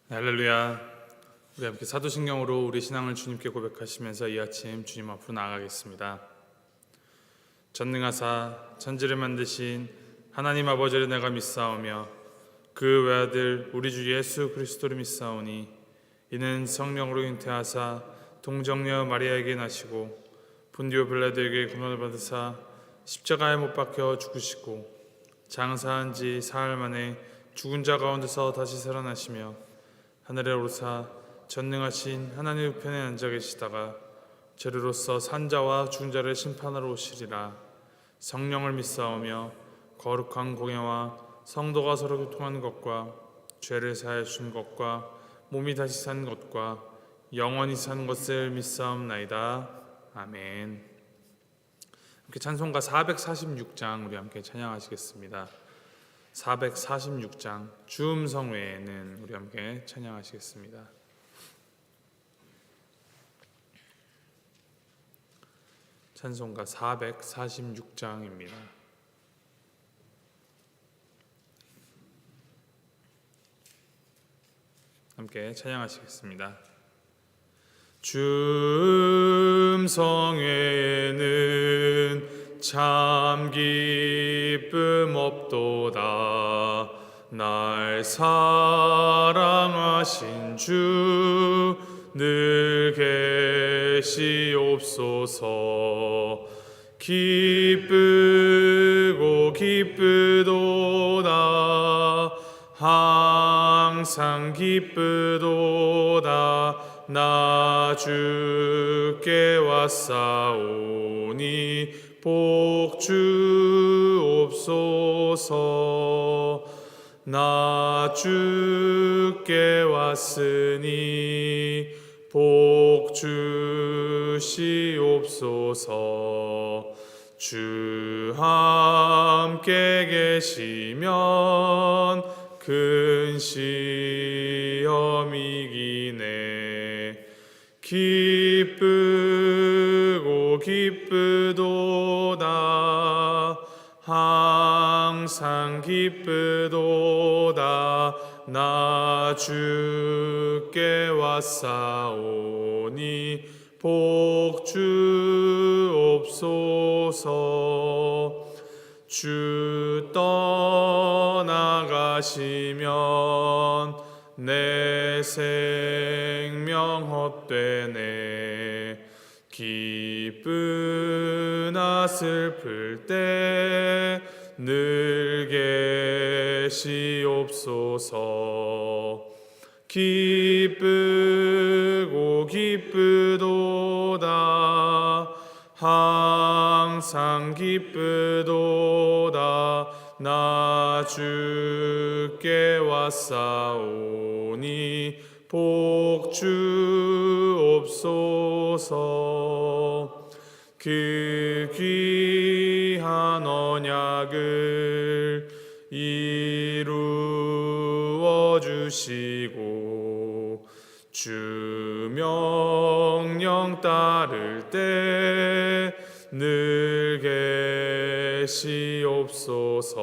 할렐루야. 우리 함께 사도신경으로 우리 신앙을 주님께 고백하시면서 이 아침 주님 앞으로 나아가겠습니다. 전능하사 천지를 만드신 하나님 아버지를 내가 믿사오며 그 외아들 우리 주 예수 그리스도를 믿사오니 이는 성령으로 잉태하사 동정녀 마리아에게 나시고 본디오 빌라도에게 고난을 받으사 십자가에 못 박혀 죽으시고 장사한 지 사흘 만에 죽은 자 가운데서 다시 살아나시며 하늘에 오르사 전능하신 하나님 우편에 앉아 계시다가 재료로서 산자와 죽은 자를 심판하러 오시리라. 성령을 믿사오며 거룩한 공예와 성도가 서로 교통하는 것과 죄를 사하여 주신 것과 몸이 다시 사는 것과 영원히 사는 것을 믿사옵나이다. 아멘. 함께 찬송가 446장 우리 함께 찬양하시겠습니다. 446장 주음성 외에는 우리 함께 찬양하시겠습니다. 찬송가 446장입니다. 함께 찬양하시겠습니다. 주음성 외에는 참 기쁨 없도다. 날 사랑하신 주 늘 계시옵소서. 기쁘고 기쁘도다. 항상 기쁘도다. 나 주께 왔사오니 복 주옵소서. 나 주께 왔으니 복 주시옵소서. 주 함께 계시면 큰 시험이기네. 기쁘고 기쁘도다. 항상 기쁘도다. 나 주께 왔사오니 복 주옵소서. 주 떠나가시면 내 생명 헛되네. 기쁘나 슬플 때 늘 계시옵소서. 기쁘고 기쁘도다. 항상 기쁘도다. 나 주께 왔사오니 복 주옵소서. 그 귀한 언약을 이루어 주시고 주 명령 따를 때 늘 계시옵소서.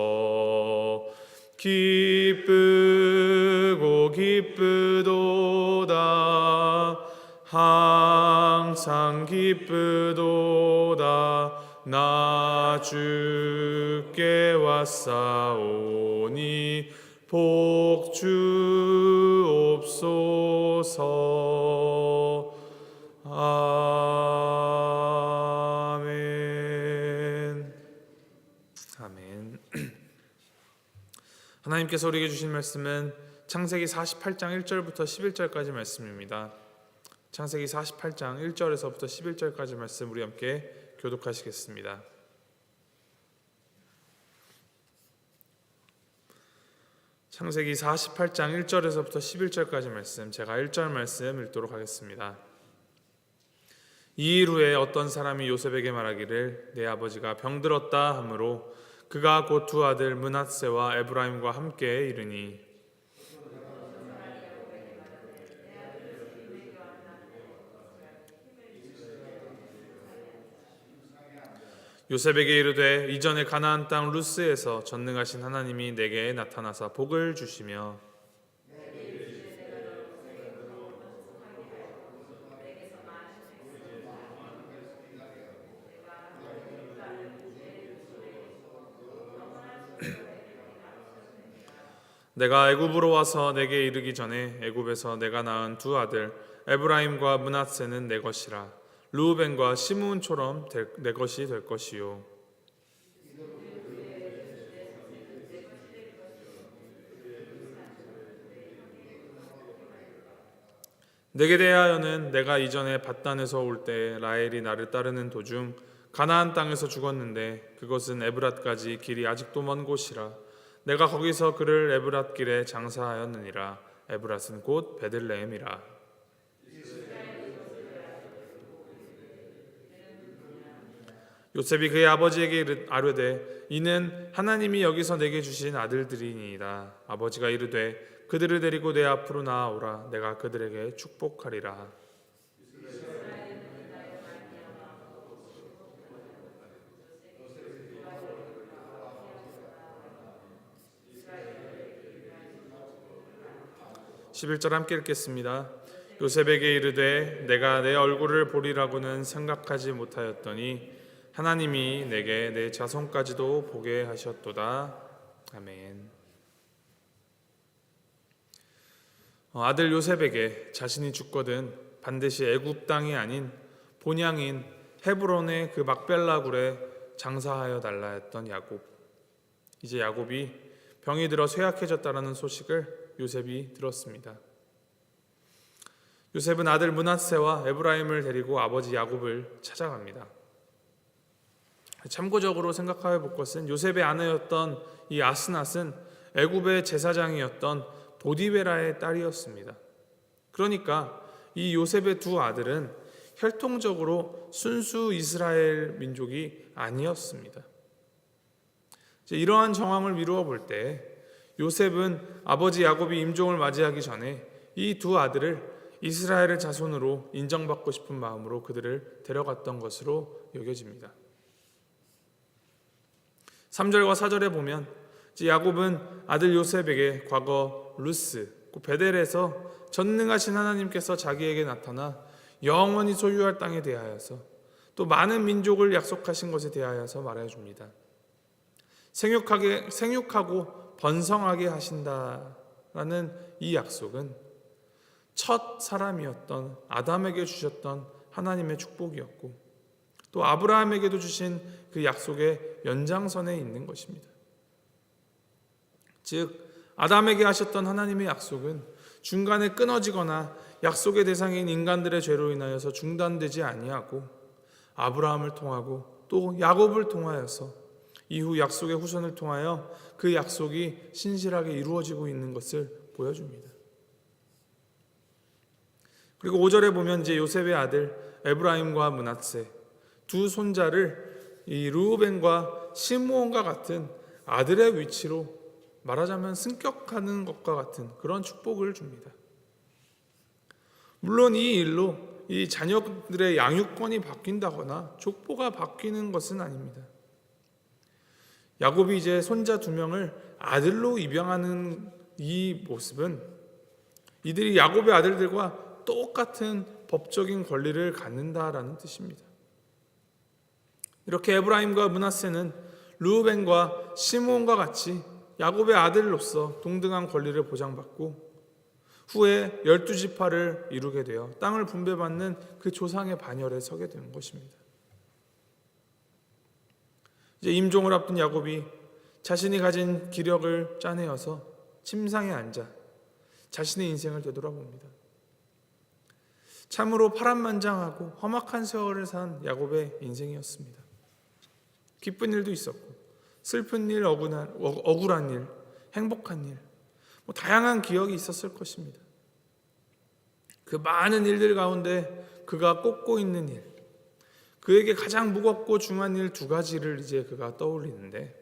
기쁘고 기쁘도다. 항상 기쁘도다. 나 주께 왔사오니 복 주옵소서. 아멘. 아멘. 하나님께서 우리에게 주신 말씀은 창세기 48장 1절부터 11절까지 말씀입니다. 창세기 48장 1절에서부터 11절까지 말씀 우리 함께 교독하시겠습니다. 창세기 48장 1절에서부터 11절까지 말씀, 제가 1절 말씀 읽도록 하겠습니다. 이 일 후에 어떤 사람이 요셉에게 말하기를 내 아버지가 병들었다 하므로 그가 곧 두 아들 므낫세와 에브라임과 함께 이르니 요셉에게 이르되 이전에 가나안 땅 루스에서 전능하신 하나님이 내게 나타나사 복을 주시며 내가 애굽으로 와서 내게 이르기 전에 애굽에서 내가 낳은 두 아들 에브라임과 므낫세는 내 것이라. 르우벤과 시므온처럼 내 것이 될 것이요. 내게 대하여는 내가 이전에 밧단에서 올 때 라헬이 나를 따르는 도중 가나안 땅에서 죽었는데 그것은 에브랏까지 길이 아직도 먼 곳이라. 내가 거기서 그를 에브랏 길에 장사하였느니라. 에브랏은 곧 베들레헴이라. 요셉이 그의 아버지에게 아뢰되 이는 하나님이 여기서 내게 주신 아들들이니이다. 아버지가 이르되 그들을 데리고 내 앞으로 나아오라. 내가 그들에게 축복하리라. (11절) 함께 읽겠습니다. 요셉에게 이르되 내가 내 얼굴을 보리라고는 생각하지 못하였더니 하나님이 내게 내 자손까지도 보게 하셨도다. 아멘. 아들 요셉에게 자신이 죽거든 반드시 애굽 땅이 아닌 본향인 헤브론의 그 막벨라 굴에 장사하여 달라 했던 야곱. 이제 야곱이 병이 들어 쇠약해졌다라는 소식을 요셉이 들었습니다. 요셉은 아들 므낫세와 에브라임을 데리고 아버지 야곱을 찾아갑니다. 참고적으로 생각해 볼 것은 요셉의 아내였던 이 아스낫은 애굽의 제사장이었던 보디베라의 딸이었습니다. 그러니까 이 요셉의 두 아들은 혈통적으로 순수 이스라엘 민족이 아니었습니다. 이러한 정황을 미루어 볼 때 요셉은 아버지 야곱이 임종을 맞이하기 전에 이 두 아들을 이스라엘의 자손으로 인정받고 싶은 마음으로 그들을 데려갔던 것으로 여겨집니다. 3절과 4절에 보면 야곱은 아들 요셉에게 과거 루스, 베델에서 전능하신 하나님께서 자기에게 나타나 영원히 소유할 땅에 대하여서 또 많은 민족을 약속하신 것에 대하여서 말해줍니다. 생육하고 번성하게 하신다라는 이 약속은 첫 사람이었던 아담에게 주셨던 하나님의 축복이었고 또 아브라함에게도 주신 그 약속의 연장선에 있는 것입니다. 즉 아담에게 하셨던 하나님의 약속은 중간에 끊어지거나 약속의 대상인 인간들의 죄로 인하여서 중단되지 아니하고 아브라함을 통하고 또 야곱을 통하여서 이후 약속의 후손을 통하여 그 약속이 신실하게 이루어지고 있는 것을 보여줍니다. 그리고 5절에 보면 이제 요셉의 아들 에브라임과 므낫세 두 손자를 이 르우벤과 시므온과 같은 아들의 위치로 말하자면 승격하는 것과 같은 그런 축복을 줍니다. 물론 이 일로 이 자녀들의 양육권이 바뀐다거나 족보가 바뀌는 것은 아닙니다. 야곱이 이제 손자 2명을 아들로 입양하는 이 모습은 이들이 야곱의 아들들과 똑같은 법적인 권리를 갖는다라는 뜻입니다. 이렇게 에브라임과 므낫세는 르우벤과 시므온과 같이 야곱의 아들로서 동등한 권리를 보장받고 후에 12지파를 이루게 되어 땅을 분배받는 그 조상의 반열에 서게 되는 것입니다. 이제 임종을 앞둔 야곱이 자신이 가진 기력을 짜내어서 침상에 앉아 자신의 인생을 되돌아봅니다. 참으로 파란만장하고 험악한 세월을 산 야곱의 인생이었습니다. 기쁜 일도 있었고 슬픈 일, 억울한 일, 행복한 일, 다양한 기억이 있었을 것입니다. 그 많은 일들 가운데 그가 꼽고 있는 일, 그에게 가장 무겁고 중요한 일 2가지를 이제 그가 떠올리는데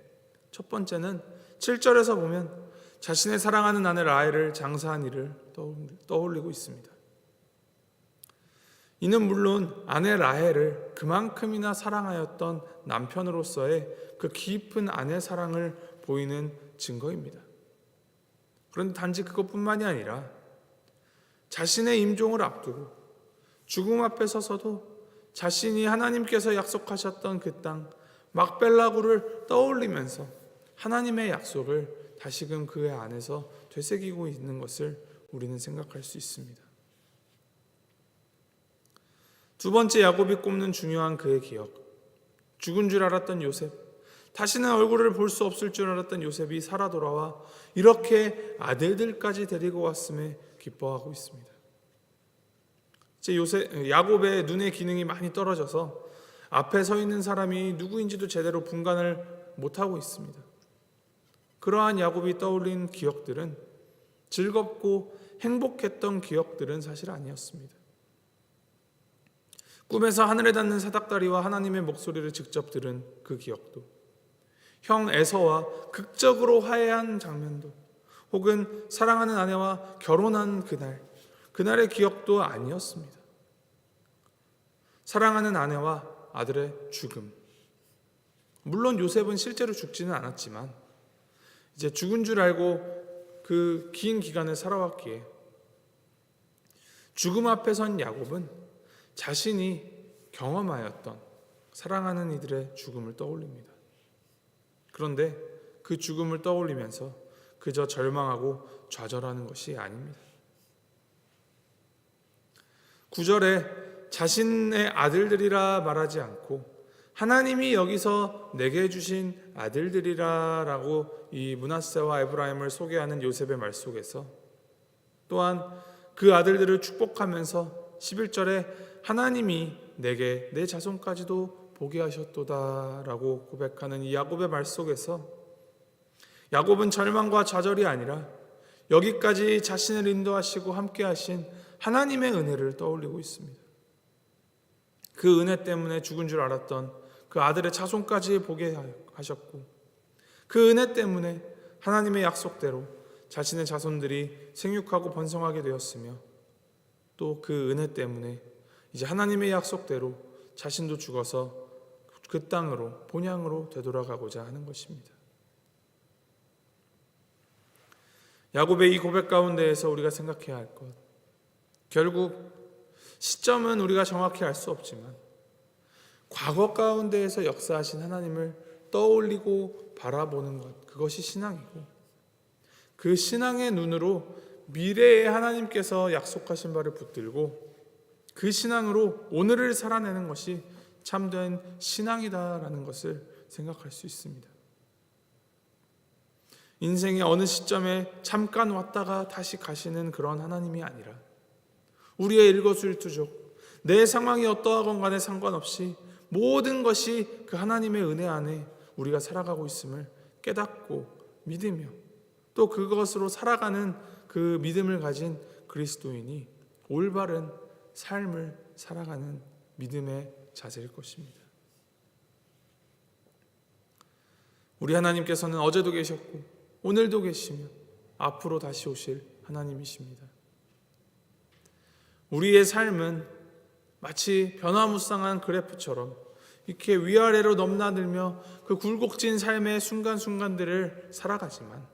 첫 번째는 7절에서 보면 자신의 사랑하는 아내 라헬을 장사한 일을 떠올리고 있습니다. 이는 물론 아내 라헬을 그만큼이나 사랑하였던 남편으로서의 그 깊은 아내 사랑을 보이는 증거입니다. 그런데 단지 그것뿐만이 아니라 자신의 임종을 앞두고 죽음 앞에 서서도 자신이 하나님께서 약속하셨던 그 땅 막벨라굴을 떠올리면서 하나님의 약속을 다시금 그의 안에서 되새기고 있는 것을 우리는 생각할 수 있습니다. 두 번째, 야곱이 꼽는 중요한 그의 기억. 죽은 줄 알았던 요셉, 다시는 얼굴을 볼 수 없을 줄 알았던 요셉이 살아 돌아와 이렇게 아들들까지 데리고 왔음에 기뻐하고 있습니다. 이제 야곱의 눈의 기능이 많이 떨어져서 앞에 서 있는 사람이 누구인지도 제대로 분간을 못하고 있습니다. 그러한 야곱이 떠올린 기억들은 즐겁고 행복했던 기억들은 사실 아니었습니다. 꿈에서 하늘에 닿는 사닥다리와 하나님의 목소리를 직접 들은 그 기억도, 형 에서와 극적으로 화해한 장면도, 혹은 사랑하는 아내와 결혼한 그날의 기억도 아니었습니다. 사랑하는 아내와 아들의 죽음. 물론 요셉은 실제로 죽지는 않았지만 이제 죽은 줄 알고 그 긴 기간을 살아왔기에 죽음 앞에 선 야곱은 자신이 경험하였던 사랑하는 이들의 죽음을 떠올립니다. 그런데 그 죽음을 떠올리면서 그저 절망하고 좌절하는 것이 아닙니다. 9절에 자신의 아들들이라 말하지 않고 하나님이 여기서 내게 주신 아들들이라 라고 이 므낫세와 에브라임을 소개하는 요셉의 말 속에서 또한 그 아들들을 축복하면서 11절에 하나님이 내게 내 자손까지도 보게 하셨도다 라고 고백하는 이 야곱의 말 속에서 야곱은 절망과 좌절이 아니라 여기까지 자신을 인도하시고 함께 하신 하나님의 은혜를 떠올리고 있습니다. 그 은혜 때문에 죽은 줄 알았던 그 아들의 자손까지 보게 하셨고, 그 은혜 때문에 하나님의 약속대로 자신의 자손들이 생육하고 번성하게 되었으며, 또 그 은혜 때문에 이제 하나님의 약속대로 자신도 죽어서 그 땅으로 본향으로 되돌아가고자 하는 것입니다. 야곱의 이 고백 가운데에서 우리가 생각해야 할 것, 결국 시점은 우리가 정확히 알 수 없지만 과거 가운데에서 역사하신 하나님을 떠올리고 바라보는 것, 그것이 신앙이고, 그 신앙의 눈으로 미래에 하나님께서 약속하신 바를 붙들고 그 신앙으로 오늘을 살아내는 것이 참된 신앙이다라는 것을 생각할 수 있습니다. 인생의 어느 시점에 잠깐 왔다가 다시 가시는 그런 하나님이 아니라 우리의 일거수일투족, 내 상황이 어떠하건 간에 상관없이 모든 것이 그 하나님의 은혜 안에 우리가 살아가고 있음을 깨닫고 믿으며 또 그것으로 살아가는 그 믿음을 가진 그리스도인이 올바른 삶을 살아가는 믿음의 자세일 것입니다. 우리 하나님께서는 어제도 계셨고 오늘도 계시며 앞으로 다시 오실 하나님이십니다. 우리의 삶은 마치 변화무쌍한 그래프처럼 이렇게 위아래로 넘나들며 그 굴곡진 삶의 순간순간들을 살아가지만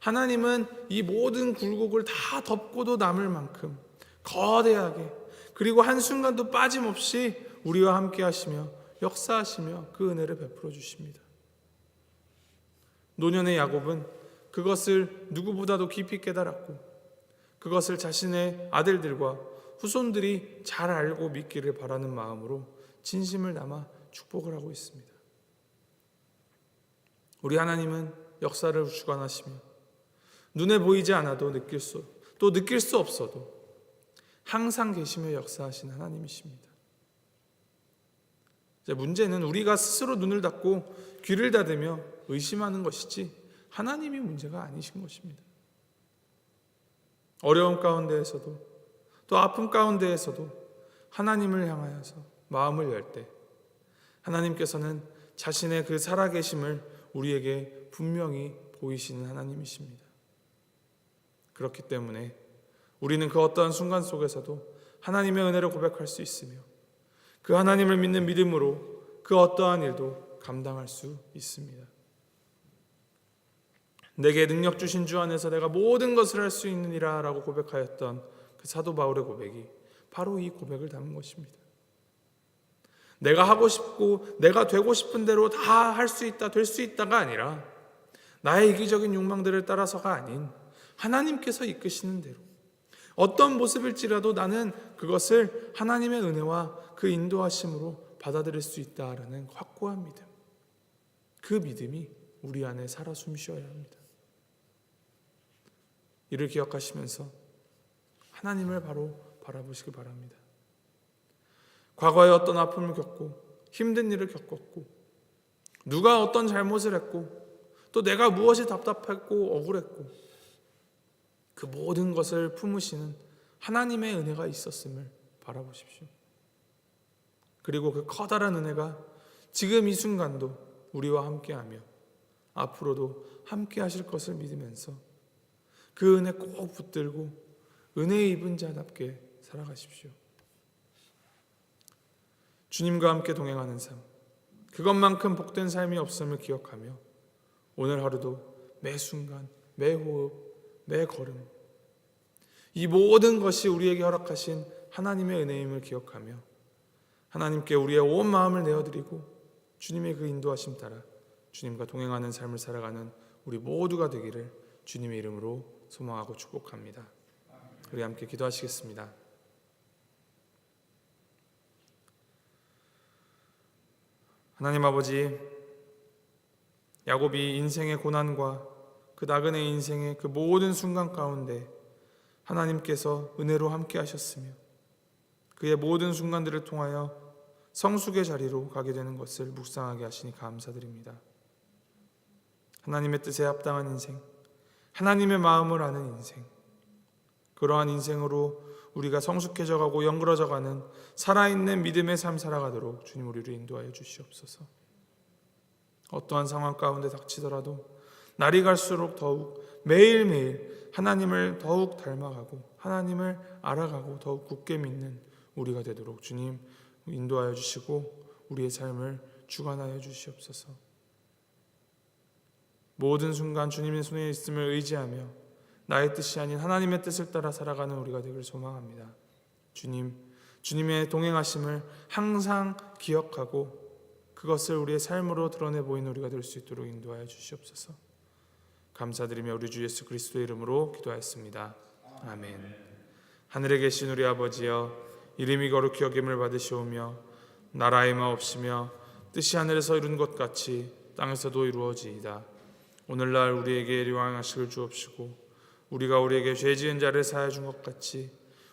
하나님은 이 모든 굴곡을 다 덮고도 남을 만큼 거대하게, 그리고 한순간도 빠짐없이 우리와 함께 하시며 역사하시며 그 은혜를 베풀어 주십니다. 노년의 야곱은 그것을 누구보다도 깊이 깨달았고 그것을 자신의 아들들과 후손들이 잘 알고 믿기를 바라는 마음으로 진심을 담아 축복을 하고 있습니다. 우리 하나님은 역사를 주관하시며 눈에 보이지 않아도 느낄 수 없어도 항상 계시며 역사하신 하나님이십니다. 문제는 우리가 스스로 눈을 닫고 귀를 닫으며 의심하는 것이지 하나님이 문제가 아니신 것입니다. 어려움 가운데에서도 또 아픔 가운데에서도 하나님을 향하여서 마음을 열 때 하나님께서는 자신의 그 살아계심을 우리에게 분명히 보이시는 하나님이십니다. 그렇기 때문에 우리는 그 어떠한 순간 속에서도 하나님의 은혜를 고백할 수 있으며 그 하나님을 믿는 믿음으로 그 어떠한 일도 감당할 수 있습니다. 내게 능력 주신 주 안에서 내가 모든 것을 할 수 있느니라 라고 고백하였던 그 사도 바울의 고백이 바로 이 고백을 담은 것입니다. 내가 하고 싶고 내가 되고 싶은 대로 다 할 수 있다, 될 수 있다가 아니라 나의 이기적인 욕망들을 따라서가 아닌 하나님께서 이끄시는 대로 어떤 모습일지라도 나는 그것을 하나님의 은혜와 그 인도하심으로 받아들일 수 있다라는 확고한 믿음, 그 믿음이 우리 안에 살아 숨쉬어야 합니다. 이를 기억하시면서 하나님을 바로 바라보시기 바랍니다. 과거에 어떤 아픔을 겪고 힘든 일을 겪었고 누가 어떤 잘못을 했고 또 내가 무엇이 답답했고 억울했고 그 모든 것을 품으시는 하나님의 은혜가 있었음을 바라보십시오. 그리고 그 커다란 은혜가 지금 이 순간도 우리와 함께하며 앞으로도 함께하실 것을 믿으면서 그 은혜 꼭 붙들고 은혜 입은 자답게 살아가십시오. 주님과 함께 동행하는 삶, 그것만큼 복된 삶이 없음을 기억하며 오늘 하루도 매 순간, 매 호흡, 매 걸음 이 모든 것이 우리에게 허락하신 하나님의 은혜임을 기억하며 하나님께 우리의 온 마음을 내어드리고 주님의 그 인도하심 따라 주님과 동행하는 삶을 살아가는 우리 모두가 되기를 주님의 이름으로 소망하고 축복합니다. 우리 함께 기도하시겠습니다. 하나님 아버지, 야곱이 인생의 고난과 그 나그네 인생의 그 모든 순간 가운데 하나님께서 은혜로 함께 하셨으며 그의 모든 순간들을 통하여 성숙의 자리로 가게 되는 것을 묵상하게 하시니 감사드립니다. 하나님의 뜻에 합당한 인생, 하나님의 마음을 아는 인생, 그러한 인생으로 우리가 성숙해져 가고 영그러져 가는 살아있는 믿음의 삶 살아가도록 주님 우리를 인도하여 주시옵소서. 어떠한 상황 가운데 닥치더라도 날이 갈수록 더욱 매일매일 하나님을 더욱 닮아가고 하나님을 알아가고 더욱 굳게 믿는 우리가 되도록 주님 인도하여 주시고 우리의 삶을 주관하여 주시옵소서. 모든 순간 주님의 손에 있음을 의지하며 나의 뜻이 아닌 하나님의 뜻을 따라 살아가는 우리가 되길 소망합니다. 주님의 동행하심을 항상 기억하고 그것을 우리의 삶으로 드러내 보이는 우리가 될 수 있도록 인도하여 주시옵소서. 감사드리며 우리 주 예수 그리스도의 이름으로 기도하였습니다. 아멘. 하늘에 계신 우리 아버지여, 이름이 거룩히 여김을 받으시오며 나라의 마옵시며 뜻이 하늘에서 이룬 것 같이 땅에서도 이루어지이다. 오늘날 우리에게 일용하시길 주옵시고 우리가 우리에게 죄 지은 자를 사하여 준 것 같이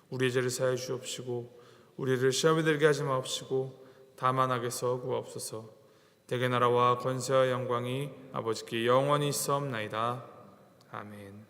우리의 죄를 사하여 주옵시고 우리를 시험에 들게 하지 마옵시고 다만 악에서 구하옵소서. 대개 나라와 권세와 영광이 아버지께 영원히 있사옵나이다. 아멘.